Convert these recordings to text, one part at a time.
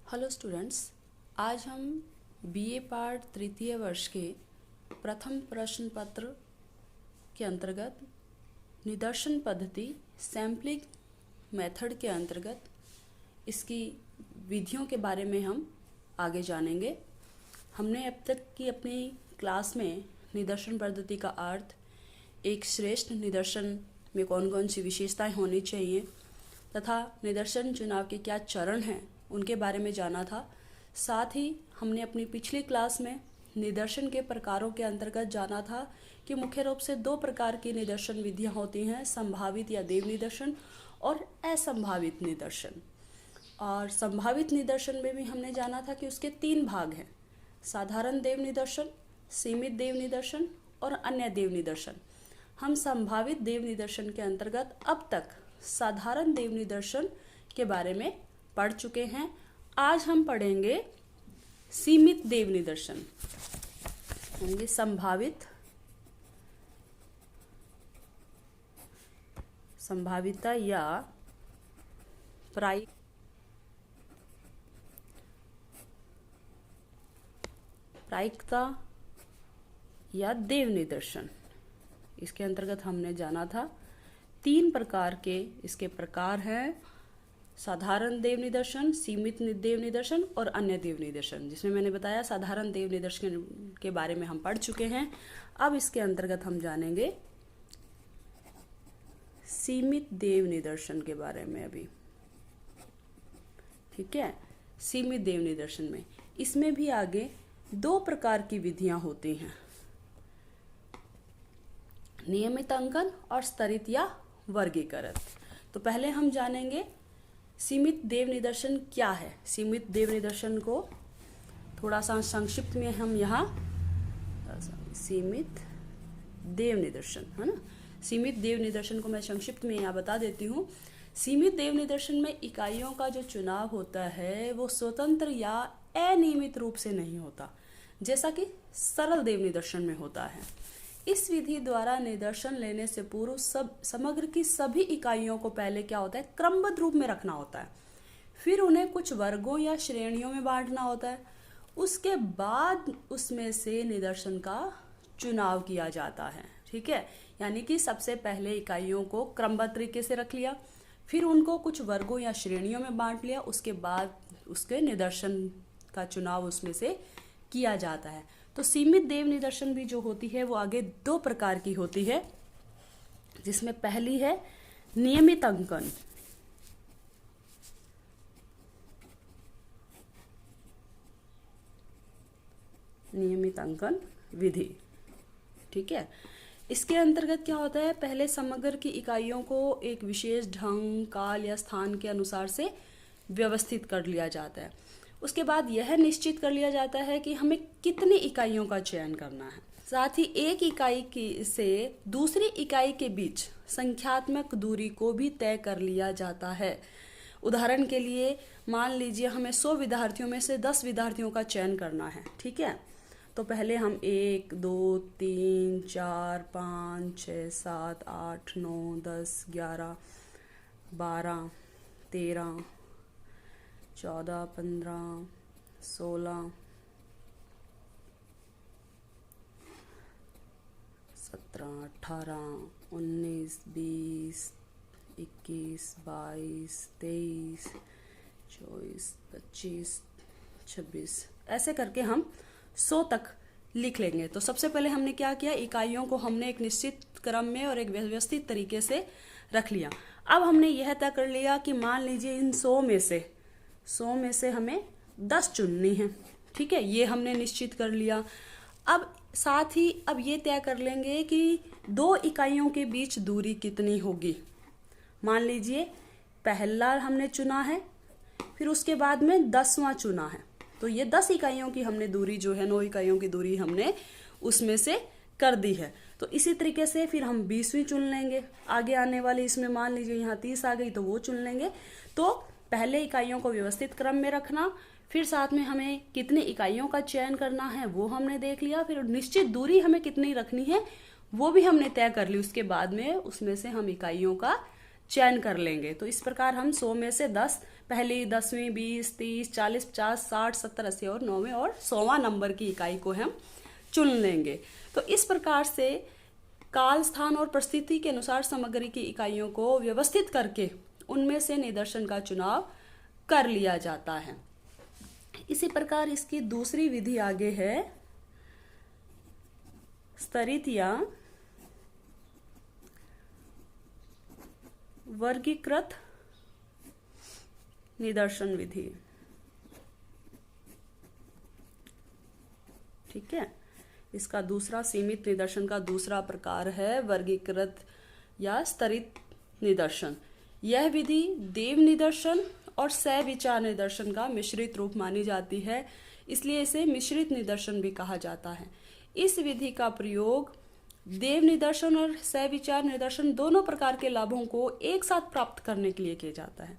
Hello students, आज हम BA part तृतीय वर्ष के प्रथम प्रश्न पत्र के अंतर्गत निदर्शन पद्धति सैम्पलिंग मेथड के अंतर्गत इसकी विधियों के बारे में हम आगे जानेंगे। हमने अब तक की अपनी क्लास में निदर्शन पद्धति का अर्थ, एक श्रेष्ठ निदर्शन में कौन कौन सी विशेषताएं होनी चाहिए तथा निदर्शन चुनाव के क्या चरण हैं उनके बारे में जाना था। साथ ही हमने अपनी पिछली क्लास में निदर्शन के प्रकारों के अंतर्गत जाना था कि मुख्य रूप से दो प्रकार की निदर्शन विधियां होती हैं, संभावित या देव निदर्शन और असंभावित निदर्शन। और संभावित निदर्शन में भी हमने जाना था कि उसके तीन भाग हैं, साधारण देव निदर्शन, सीमित देव निदर्शन और अन्य देव निदर्शन। हम संभावित देव निदर्शन के अंतर्गत अब तक साधारण देव निदर्शन के बारे में पढ़ चुके हैं। आज हम पढ़ेंगे सीमित देव निदर्शन, यानी संभाविता या प्रायिकता या देव निदर्शन। इसके अंतर्गत हमने जाना था तीन प्रकार के इसके प्रकार हैं, साधारण देव निदर्शन, सीमित देव निदर्शन और अन्य देव निदर्शन, जिसमें मैंने बताया साधारण देव निदर्शन के बारे में हम पढ़ चुके हैं। अब इसके अंतर्गत हम जानेंगे सीमित देव निदर्शन के बारे में अभी। ठीक है, सीमित देव निदर्शन में इसमें भी आगे दो प्रकार की विधियां होती हैं, नियमित अंकन और स्तरित या वर्गीकृत। तो पहले हम जानेंगे सीमित देव निदर्शन क्या है। सीमित देव निदर्शन को थोड़ा सा संक्षिप्त में हम यहाँ सीमित देव निदर्शन, है ना, सीमित देव निदर्शन को मैं संक्षिप्त में यहाँ बता देती हूँ। सीमित देव निदर्शन में इकाइयों का जो चुनाव होता है वो स्वतंत्र या अनियमित रूप से नहीं होता, जैसा कि सरल देव निदर्शन में होता है। इस विधि द्वारा निदर्शन लेने से पूर्व समग्र की सभी इकाइयों को पहले क्या होता है, क्रमबद्ध रूप में रखना होता है, फिर उन्हें कुछ वर्गों या श्रेणियों में बांटना होता है। उसके बाद उसमें से निदर्शन का चुनाव किया जाता है। ठीक है, यानी कि सबसे पहले इकाइयों को क्रमबद्ध तरीके से रख लिया, फिर उनको कुछ वर्गों या श्रेणियों में बांट लिया, उसके बाद उसके निदर्शन का चुनाव उसमें से किया जाता है। तो सीमित देव निदर्शन भी जो होती है वो आगे दो प्रकार की होती है, जिसमें पहली है नियमित अंकन। नियमित अंकन विधि। ठीक है, इसके अंतर्गत क्या होता है, पहले समग्र की इकाइयों को एक विशेष ढंग, काल या स्थान के अनुसार से व्यवस्थित कर लिया जाता है। उसके बाद यह निश्चित कर लिया जाता है कि हमें कितनी इकाइयों का चयन करना है। साथ ही एक इकाई से दूसरी इकाई के बीच संख्यात्मक दूरी को भी तय कर लिया जाता है। उदाहरण के लिए मान लीजिए हमें 100 विद्यार्थियों में से 10 विद्यार्थियों का चयन करना है। ठीक है, तो पहले हम 1, 2, 3, 4, 5, 6, 7, 8, 9, 10, 11, 12, 13, 14, 15, 16, 17, 18, 19, 20, 21, 22, 23, 24, 25, 26, ऐसे करके हम 100 तक लिख लेंगे। तो सबसे पहले हमने क्या किया, इकाइयों को हमने एक निश्चित क्रम में और एक व्यवस्थित तरीके से रख लिया। अब हमने यह तय कर लिया कि मान लीजिए इन 100 में से हमें 10 चुननी है। ठीक है, ये हमने निश्चित कर लिया। अब साथ ही अब ये तय कर लेंगे कि दो इकाइयों के बीच दूरी कितनी होगी। मान लीजिए पहला हमने चुना है, फिर उसके बाद में 10वां चुना है, तो ये 10 इकाइयों की हमने दूरी जो है, 9 इकाइयों की दूरी हमने उसमें से कर दी है। तो इसी तरीके से फिर हम 20वीं चुन लेंगे। आगे आने वाली इसमें मान लीजिए यहाँ 30 आ गई तो वो चुन लेंगे। तो पहले इकाइयों को व्यवस्थित क्रम में रखना, फिर साथ में हमें कितनी इकाइयों का चयन करना है वो हमने देख लिया, फिर निश्चित दूरी हमें कितनी रखनी है वो भी हमने तय कर ली। उसके बाद में उसमें से हम इकाइयों का चयन कर लेंगे। तो इस प्रकार हम 100 में से 10 पहली 10वीं 20 30 40 50 60 70 80 और 9वें और 100वां नंबर की इकाई को हम चुन लेंगे। तो इस प्रकार से काल, स्थान और परिस्थिति के अनुसार सामग्री की इकाइयों को व्यवस्थित करके उनमें से निदर्शन का चुनाव कर लिया जाता है। इसी प्रकार इसकी दूसरी विधि आगे है स्तरित या वर्गीकृत निदर्शन विधि। ठीक है, इसका दूसरा सीमित निदर्शन का दूसरा प्रकार है वर्गीकृत या स्तरित निदर्शन। यह विधि देव निदर्शन और सविचार निदर्शन का मिश्रित रूप मानी जाती है, इसलिए इसे मिश्रित निदर्शन भी कहा जाता है। इस विधि का प्रयोग देव निदर्शन और सविचार निदर्शन दोनों प्रकार के लाभों को एक साथ प्राप्त करने के लिए किया जाता है।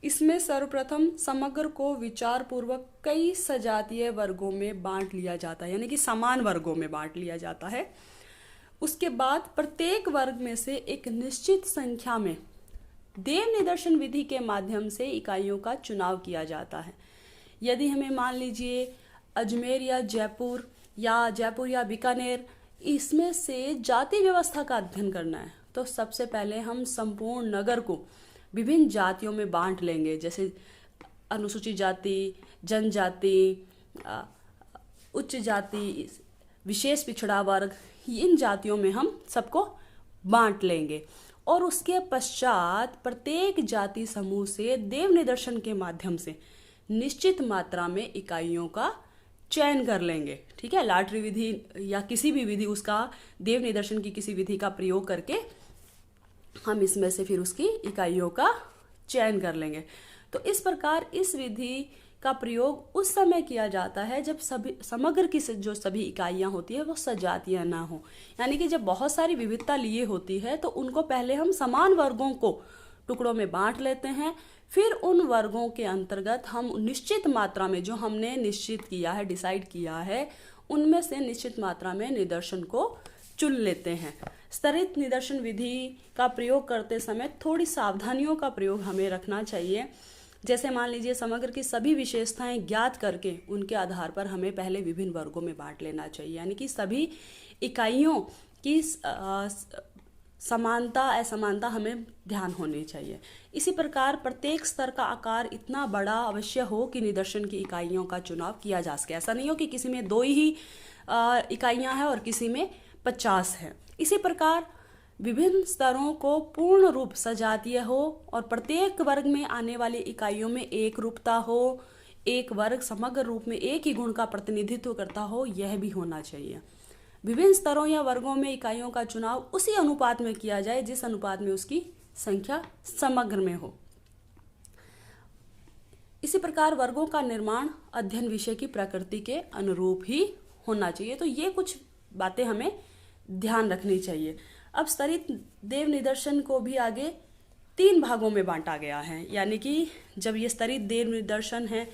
इसमें सर्वप्रथम समग्र को विचार पूर्वक कई सजातीय वर्गों में बांट लिया जाता है, यानी कि समान वर्गों में बांट लिया जाता है। उसके बाद प्रत्येक वर्ग में से एक निश्चित संख्या में देव निदर्शन विधि के माध्यम से इकाइयों का चुनाव किया जाता है। यदि हमें मान लीजिए अजमेर या जयपुर या बीकानेर, इसमें से जाति व्यवस्था का अध्ययन करना है, तो सबसे पहले हम संपूर्ण नगर को विभिन्न जातियों में बांट लेंगे, जैसे अनुसूचित जाति, जनजाति, उच्च जाति, विशेष पिछड़ा वर्ग, इन जातियों में हम सबको बांट लेंगे और उसके पश्चात प्रत्येक जाति समूह से देव निदर्शन के माध्यम से निश्चित मात्रा में इकाइयों का चयन कर लेंगे। ठीक है, लॉटरी विधि या किसी भी विधि, उसका देव निदर्शन की किसी विधि का प्रयोग करके हम इसमें से फिर उसकी इकाइयों का चयन कर लेंगे। तो इस प्रकार इस विधि का प्रयोग उस समय किया जाता है जब सभी समग्र की जो सभी इकाइयां होती है वो सजातीय ना हो, यानी कि जब बहुत सारी विविधता लिए होती है तो उनको पहले हम समान वर्गों को टुकड़ों में बांट लेते हैं, फिर उन वर्गों के अंतर्गत हम निश्चित मात्रा में, जो हमने निश्चित किया है, डिसाइड किया है, उनमें से निश्चित मात्रा में निदर्शन को चुन लेते हैं। स्तरित निदर्शन विधि का प्रयोग करते समय थोड़ी सावधानियों का प्रयोग हमें रखना चाहिए। जैसे मान लीजिए समग्र की सभी विशेषताएं ज्ञात करके उनके आधार पर हमें पहले विभिन्न वर्गों में बांट लेना चाहिए, यानी कि सभी इकाइयों की समानता असमानता हमें ध्यान होनी चाहिए। इसी प्रकार प्रत्येक स्तर का आकार इतना बड़ा अवश्य हो कि निदर्शन की इकाइयों का चुनाव किया जा सके। ऐसा नहीं हो कि किसी में 2 ही इकाइयां हैं और किसी में 50 है। इसी प्रकार विभिन्न स्तरों को पूर्ण रूप सजातीय हो और प्रत्येक वर्ग में आने वाली इकाइयों में एक रूपता हो, एक वर्ग समग्र रूप में एक ही गुण का प्रतिनिधित्व करता हो, यह भी होना चाहिए। विभिन्न स्तरों या वर्गों में इकाइयों का चुनाव उसी अनुपात में किया जाए जिस अनुपात में उसकी संख्या समग्र में हो। इसी प्रकार वर्गों का निर्माण अध्ययन विषय की प्रकृति के अनुरूप ही होना चाहिए। तो ये कुछ बातें हमें ध्यान रखनी चाहिए। अब स्तरित देव निदर्शन को भी आगे 3 भागों में बांटा गया है, यानी कि जब ये स्तरित देव निदर्शन है,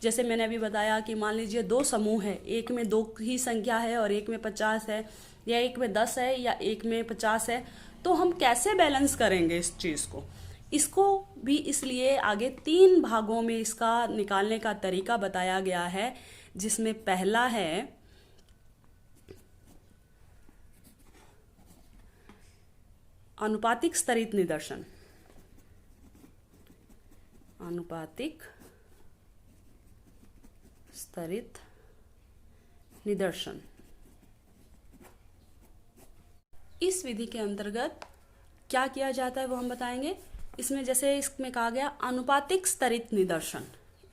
जैसे मैंने अभी बताया कि मान लीजिए 2 समूह है, एक में 2 ही संख्या है और एक में 50 है, या एक में 10 है या एक में 50 है, तो हम कैसे बैलेंस करेंगे इस चीज़ को? इसको भी इसलिए आगे 3 भागों में इसका निकालने का तरीका बताया गया है, जिसमें पहला है अनुपातिक स्तरित निदर्शन। अनुपातिक स्तरित निदर्शन। इस विधि के अंतर्गत क्या किया जाता है वो हम बताएंगे। इसमें जैसे इसमें कहा गया अनुपातिक स्तरित निदर्शन,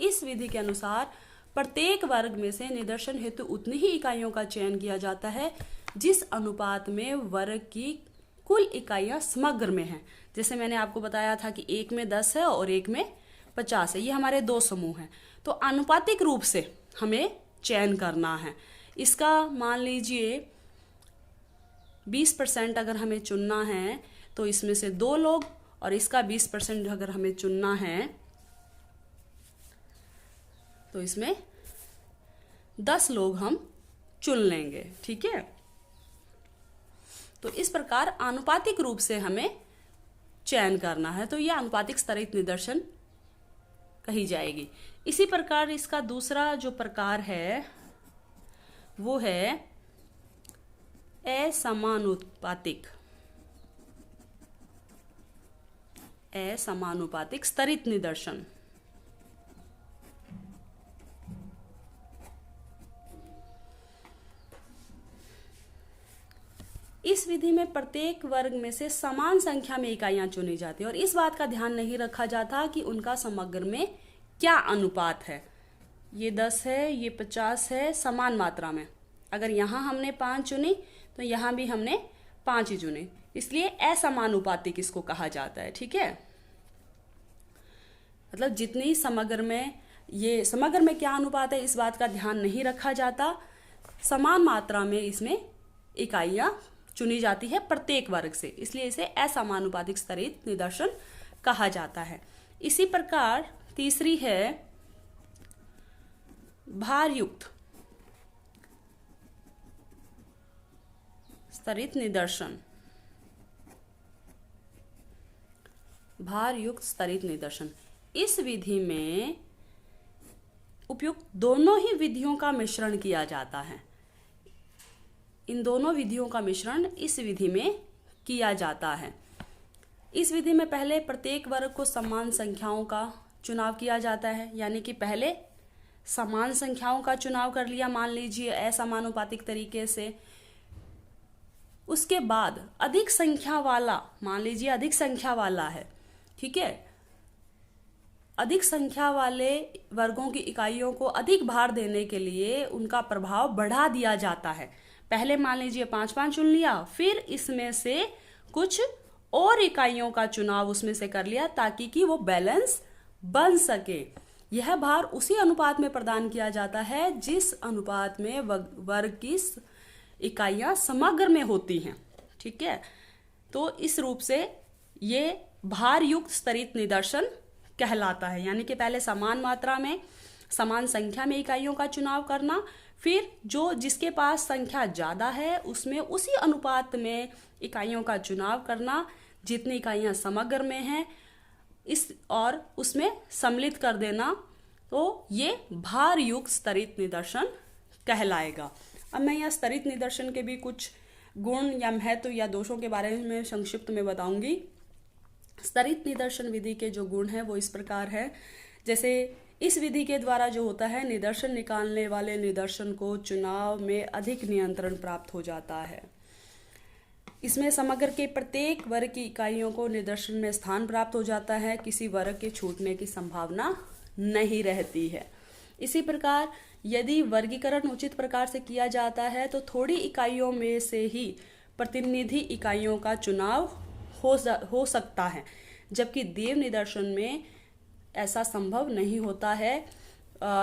इस विधि के अनुसार प्रत्येक वर्ग में से निदर्शन हेतु उतनी ही इकाइयों का चयन किया जाता है जिस अनुपात में वर्ग की कुल इकाइयां समग्र में हैं। जैसे मैंने आपको बताया था कि एक में 10 है और एक में 50 है, ये हमारे 2 समूह हैं, तो आनुपातिक रूप से हमें चयन करना है। इसका मान लीजिए 20% अगर हमें चुनना है तो इसमें से 2 लोग, और इसका 20% अगर हमें चुनना है तो इसमें 10 लोग हम चुन लेंगे। ठीक है, तो इस प्रकार आनुपातिक रूप से हमें चयन करना है। तो यह अनुपातिक स्तरित निदर्शन कही जाएगी। इसी प्रकार इसका दूसरा जो प्रकार है वो है असमानुपातिक स्तरित निदर्शन। इस विधि में प्रत्येक वर्ग में से समान संख्या में इकाइयां चुनी जाती है और इस बात का ध्यान नहीं रखा जाता कि उनका समग्र में क्या अनुपात है। ये 10 है, ये 50 है, समान मात्रा में। अगर यहाँ हमने 5 चुनी तो यहाँ भी हमने 5 ही चुने, इसलिए असमानुपातिक इसको कहा जाता है। ठीक है, मतलब जितनी समग्र में, ये समग्र में क्या अनुपात है इस बात का ध्यान नहीं रखा जाता। समान मात्रा में इसमें इकाइयां चुनी जाती है प्रत्येक वर्ग से, इसलिए इसे असमानुपातिक स्तरित निदर्शन कहा जाता है। इसी प्रकार तीसरी है भारयुक्त स्तरित निदर्शन। भारयुक्त स्तरित निदर्शन, इस विधि में उपयुक्त दोनों ही विधियों का मिश्रण किया जाता है। इन दोनों विधियों का मिश्रण इस विधि में किया जाता है। इस विधि में पहले प्रत्येक वर्ग को समान संख्याओं का चुनाव किया जाता है, यानी कि पहले समान संख्याओं का चुनाव कर लिया, मान लीजिए असमानुपातिक तरीके से। उसके बाद अधिक संख्या वाला, मान लीजिए अधिक संख्या वाला है, ठीक है, अधिक संख्या वाले वर्गों की इकाइयों को अधिक भार देने के लिए उनका प्रभाव बढ़ा दिया जाता है। पहले मान लीजिए 5-5 चुन लिया, फिर इसमें से कुछ और इकाइयों का चुनाव उसमें से कर लिया ताकि कि वो बैलेंस बन सके। यह भार उसी अनुपात में प्रदान किया जाता है जिस अनुपात में वर्ग की इकाइयां समग्र में होती हैं। ठीक है, तो इस रूप से ये भार युक्त स्तरित निदर्शन कहलाता है, यानी कि पहले समान मात्रा में समान संख्या में इकाइयों का चुनाव करना, फिर जो जिसके पास संख्या ज्यादा है उसमें उसी अनुपात में इकाइयों का चुनाव करना जितनी इकाइयां समग्र में हैं इस और उसमें सम्मिलित कर देना, तो ये भार युक्त स्तरित निदर्शन कहलाएगा। अब मैं यहाँ स्तरित निदर्शन के भी कुछ गुण या महत्व या दोषों के बारे में संक्षिप्त में बताऊंगी। स्तरित निदर्शन विधि के जो गुण हैं वो इस प्रकार है। जैसे इस विधि के द्वारा जो होता है, निदर्शन निकालने वाले निदर्शन को चुनाव में अधिक नियंत्रण प्राप्त हो जाता है। इसमें समग्र के प्रत्येक वर्ग की इकाइयों को निदर्शन में स्थान प्राप्त हो जाता है, किसी वर्ग के छूटने की संभावना नहीं रहती है। इसी प्रकार यदि वर्गीकरण उचित प्रकार से किया जाता है तो थोड़ी इकाइयों में से ही प्रतिनिधि इकाइयों का चुनाव हो सकता है, जबकि देव निदर्शन में ऐसा संभव नहीं होता है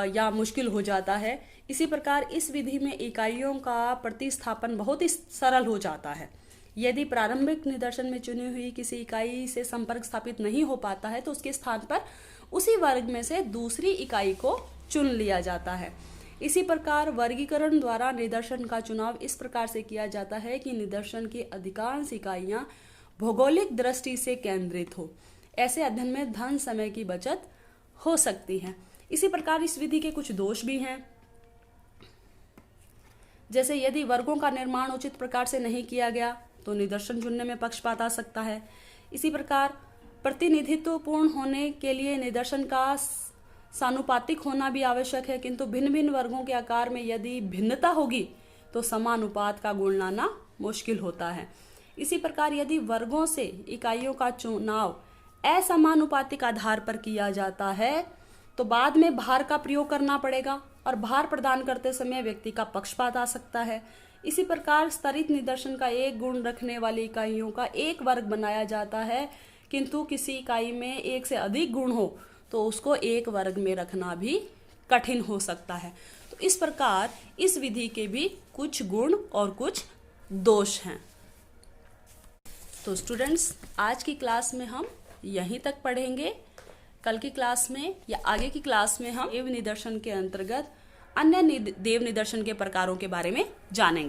या मुश्किल हो जाता है। इसी प्रकार इस विधि में इकाइयों का प्रतिस्थापन बहुत ही सरल हो जाता है। यदि प्रारंभिक निदर्शन में चुनी हुई किसी इकाई से संपर्क स्थापित नहीं हो पाता है तो उसके स्थान पर उसी वर्ग में से दूसरी इकाई को चुन लिया जाता है। इसी प्रकार वर्गीकरण द्वारा निदर्शन का चुनाव इस प्रकार से किया जाता है कि निदर्शन की अधिकांश इकाइयां भौगोलिक दृष्टि से केंद्रित हो। ऐसे अध्ययन में धन समय की बचत हो सकती है। इसी प्रकार इस विधि के कुछ दोष भी हैं, जैसे यदि वर्गों का निर्माण उचित प्रकार से नहीं किया गया तो निदर्शन चुनने में पक्षपात आ सकता है। इसी प्रकार प्रतिनिधित्व पूर्ण होने के लिए निदर्शन का सानुपातिक होना भी आवश्यक है, किंतु भिन्न भिन्न वर्गों के आकार में यदि भिन्नता होगी तो समानुपात का गुण लाना मुश्किल होता है। इसी प्रकार यदि वर्गों से इकाइयों का चुनाव असमानुपातिक आधार पर किया जाता है तो बाद में भार का प्रयोग करना पड़ेगा और भार प्रदान करते समय व्यक्ति का पक्षपात आ सकता है। इसी प्रकार स्तरित निदर्शन का एक गुण रखने वाली इकाइयों का एक वर्ग बनाया जाता है, किंतु किसी इकाई में एक से अधिक गुण हो तो उसको एक वर्ग में रखना भी कठिन हो सकता है। तो इस प्रकार इस विधि के भी कुछ गुण और कुछ दोष हैं। तो स्टूडेंट्स, आज की क्लास में हम यहीं तक पढ़ेंगे। कल की क्लास में या आगे की क्लास में हम देव निदर्शन के अंतर्गत अन्य देव निदर्शन के प्रकारों के बारे में जानेंगे।